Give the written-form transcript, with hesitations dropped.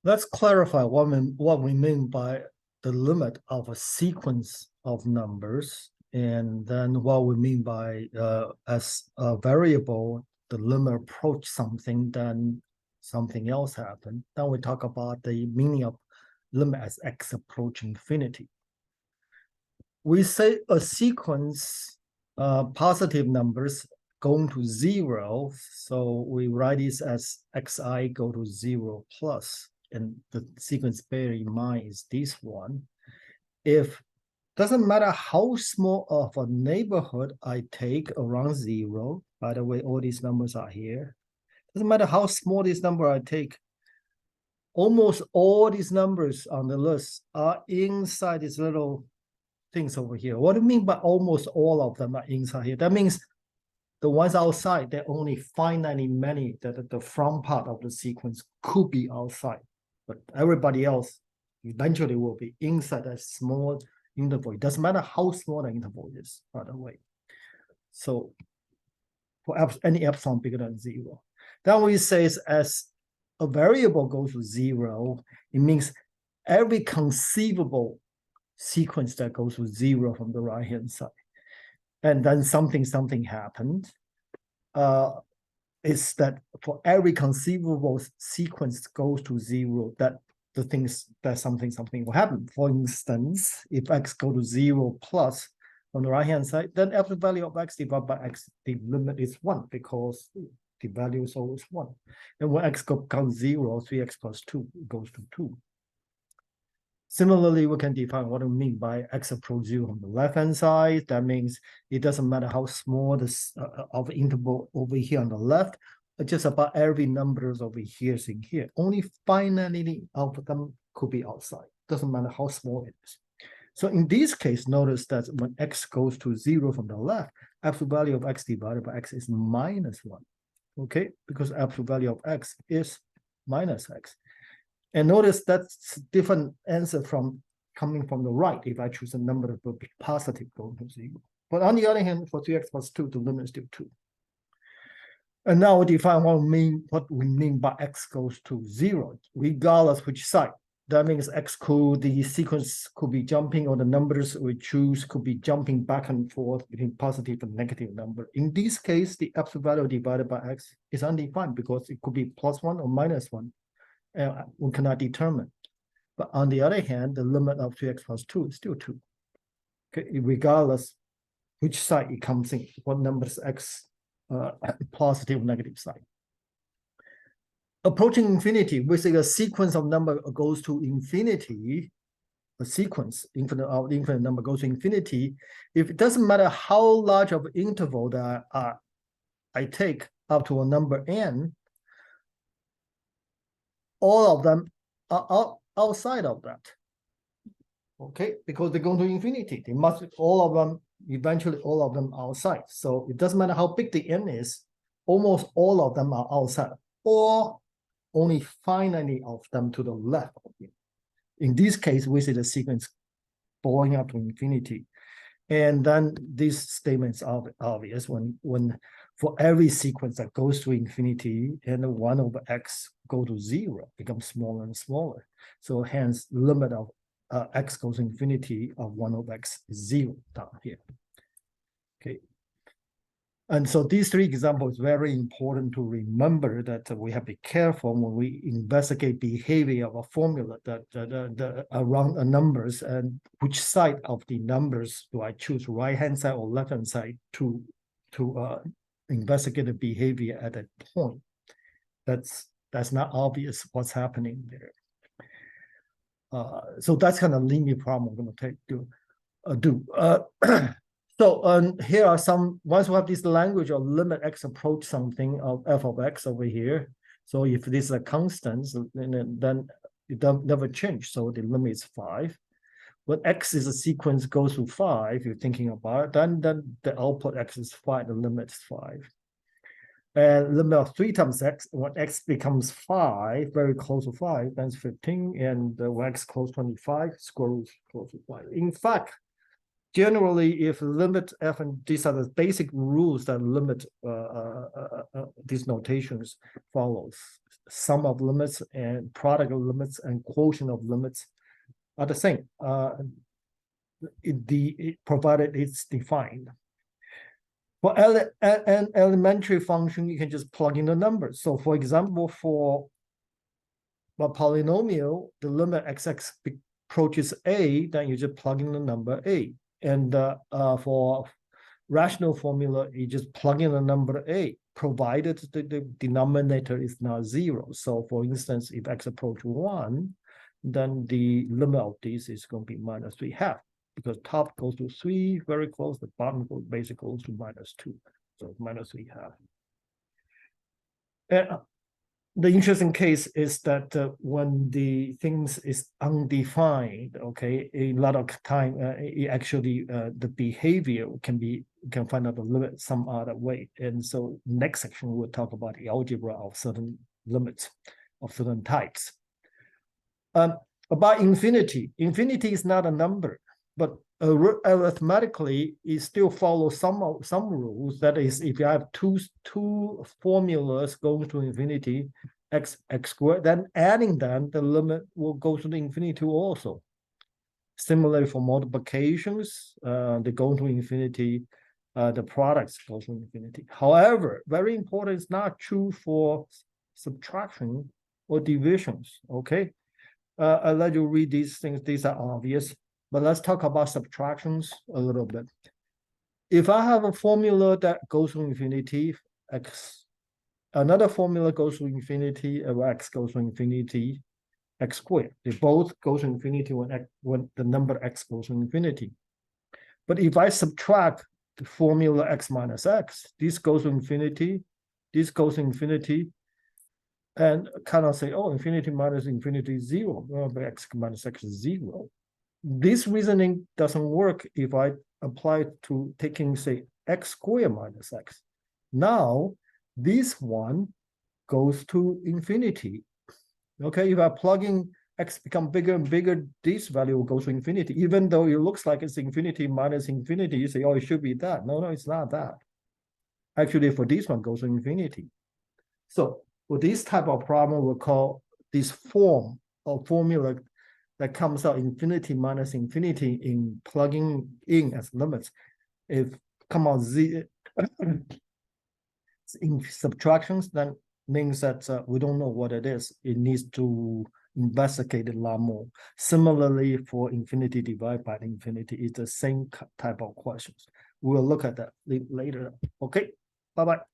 Let's clarify what we mean by the limit of a sequence of numbers, and then what we mean by as a variable, the limit approach something, then something else happen. Then we talk about the meaning of limit as x approach infinity. We say a sequence positive numbers going to zero, so we write this as xi go to 0 plus, and the sequence bear in mind is this one. If doesn't matter how small of a neighborhood I take around 0, by the way, all these numbers are here. Doesn't matter how small this number I take, almost all these numbers on the list are inside these little things over here. What do you mean by almost all of them are inside here? That means the ones outside, they're only finitely many that the front part of the sequence could be outside, but everybody else eventually will be inside that small interval. It doesn't matter how small the interval is, by the way. So for any epsilon bigger than 0. Then we say as a variable goes to 0, it means every conceivable sequence that goes to 0 from the right-hand side. And then something happened. Is that for every conceivable sequence goes to 0, that the things that something will happen. For instance, if x go to 0 plus on the right-hand side, then absolute value of x divided by x, the limit is 1 because the value is always 1. And when x becomes 0, 3x plus 2 goes to 2. Similarly, we can define what we mean by x approach 0 on the left-hand side. That means it doesn't matter how small this of interval over here on the left, just about every numbers over here is in here. Only finitely of them could be outside. Doesn't matter how small it is. So in this case, notice that when x goes to 0 from the left, absolute value of x divided by x is minus 1. Okay, because absolute value of x is minus x. And notice that's different answer from coming from the right if I choose a number that will be positive going to 0. But on the other hand, for 3x plus 2, the limit is still 2. And now we define what we mean by x goes to 0, regardless which side. That means the sequence could be jumping, or the numbers we choose could be jumping back and forth between positive and negative number. In this case, the absolute value divided by x is undefined because it could be plus 1 or minus 1. We cannot determine. But on the other hand, the limit of 3x plus 2 is still 2. Okay, regardless which side it comes in, what numbers x positive or negative side. Approaching infinity, we say a sequence of number goes to infinity. A sequence infinite number goes to infinity. If it doesn't matter how large of interval that I take up to a number n, all of them are outside of that. Okay, because they're going to infinity. They must eventually all of them outside. So it doesn't matter how big the n is, almost all of them are outside, or only finitely of them to the left of it. In this case, we see the sequence blowing up to infinity. And then these statements are obvious when for every sequence that goes to infinity and 1 over x go to 0, becomes smaller and smaller. So hence limit of x goes to infinity of 1 over x is 0 down here. Okay. And so these 3 examples, very important to remember that we have to be careful when we investigate behavior of a formula that around the numbers, and which side of the numbers do I choose, right-hand side or left-hand side, to investigate the behavior at that point. That's not obvious what's happening there. So that's kind of linear problem I'm going to do. So here are some, once we have this language of limit x approach something of f of x over here. So if this is a constant, then it don't never change. So the limit is 5. When x is a sequence goes to 5, you're thinking about it, then the output x is 5, the limit is 5. And limit of 3 times x, when x becomes 5, very close to 5, then it's 15. And when x close to 25, square root is close to 5. In fact, generally, if limit f, and these are the basic rules that limit these notations follows. sum of limits and product of limits and quotient of limits are the same. Provided it's defined. For an elementary function, you can just plug in the numbers. So for example, for a polynomial, the limit xx approaches a, then you just plug in the number a. And for rational formula, you just plug in the number a, provided the denominator is not 0. So for instance, if x approach 1, then the limit of this is going to be minus 3/2, because top goes to 3, very close, the bottom basically goes to minus 2. So minus 3/2. And the interesting case is that when the things is undefined, okay, a lot of time it actually the behavior can find out the limit some other way. And so next section we'll talk about the algebra of certain limits of certain types. About infinity is not a number, but arithmetically it still follows some rules. That is, if you have two formulas going to infinity, x squared, then adding them, the limit will go to the infinity also. Similarly for multiplications, they go to infinity, the products go to infinity. However, very important, it's not true for subtraction or divisions. Okay, I'll let you read these things. These are obvious. But let's talk about subtractions a little bit. If I have a formula that goes to infinity, x, another formula goes to infinity, x goes to infinity, x squared. They both go to infinity when the number x goes to infinity. But if I subtract the formula x minus x, this goes to infinity, this goes to infinity, and kind of say, oh, infinity minus infinity is 0. Well, x minus x is 0. This reasoning doesn't work if I apply to taking, say, x squared minus x. Now, this one goes to infinity. Okay, if I plug in x become bigger and bigger, this value will go to infinity. Even though it looks like it's infinity minus infinity, you say, oh, it should be that. No, it's not that. Actually, for this one, goes to infinity. So for this type of problem, we'll call this form of formula that comes out infinity minus infinity in plugging in as limits. If come out in subtractions, then means that we don't know what it is. It needs to investigate a lot more. Similarly, for infinity divided by infinity, it's the same type of questions. We'll look at that later. Okay, bye-bye.